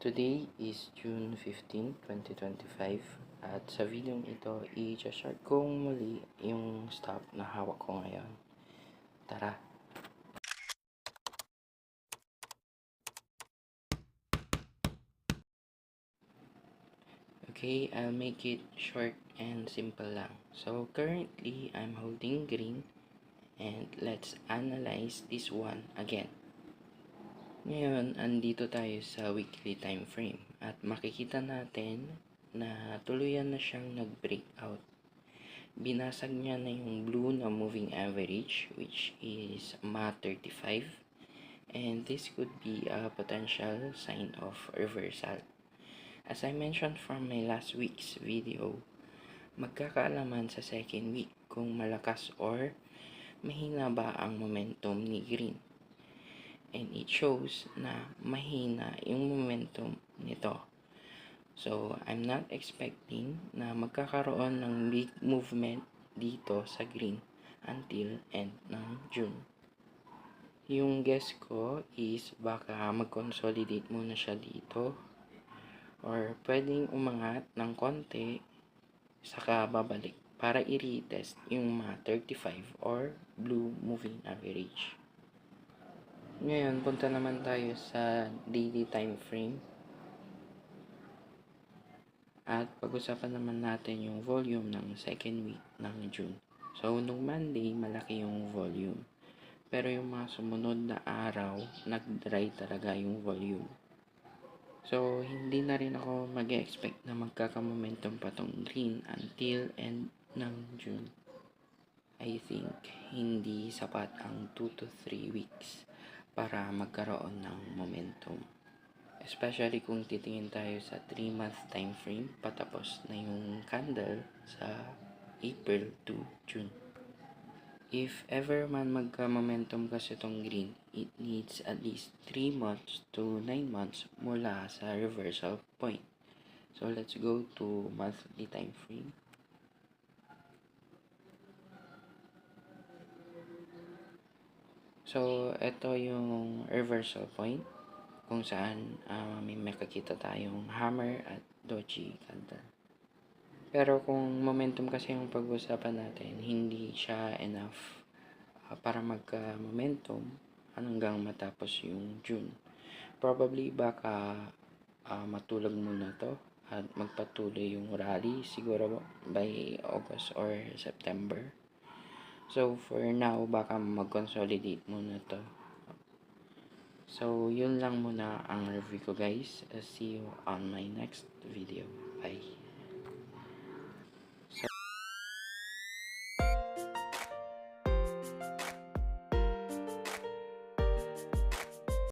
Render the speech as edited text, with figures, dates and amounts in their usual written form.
Today is June 15, 2025 at sa video ito i-share ko muli yung stock na hawak ko ngayon. Tara! Okay, I'll make it short and simple lang. So currently, I'm holding green and let's analyze this one again. Ngayon, andito tayo sa weekly time frame at makikita natin na tuluyan na siyang nag-breakout. Binasag niya na yung blue na moving average which is MA35 and this could be a potential sign of reversal. As I mentioned from my last week's video, magkakaalaman sa second week kung malakas or mahina ba ang momentum ni green. And it shows na mahina yung momentum nito. So, I'm not expecting na magkakaroon ng big movement dito sa green until end ng June. Yung guess ko is baka mag-consolidate muna siya dito or pwedeng umangat ng konti saka babalik para i-retest yung mga 35 or blue moving average. Ngayon, punta naman tayo sa daily time frame. At pag-usapan naman natin yung volume ng second week ng June. So, nung Monday, malaki yung volume. Pero yung mga sumunod na araw, nag-dry talaga yung volume. So, hindi na rin ako mag-expect na magkaka-momentum pa tong green until end ng June. I think hindi sapat ang 2 to 3 weeks para magkaroon ng momentum. Especially kung titingin tayo sa 3-month time frame, patapos na yung candle sa April to June. If ever man magka-momentum kasi itong green, it needs at least 3 months to 9 months mula sa reversal point. So let's go to monthly time frame. So ito yung reversal point kung saan may makikita tayong hammer at doji candle. Pero kung momentum kasi yung pag-usapan natin, hindi siya enough para magka-momentum hanggang matapos yung June. Probably baka matulog muna to at magpatuloy yung rally siguro by August or September. So for now, baka mag-consolidate muna to. So, yun lang muna ang review ko guys. See you on my next video. Bye!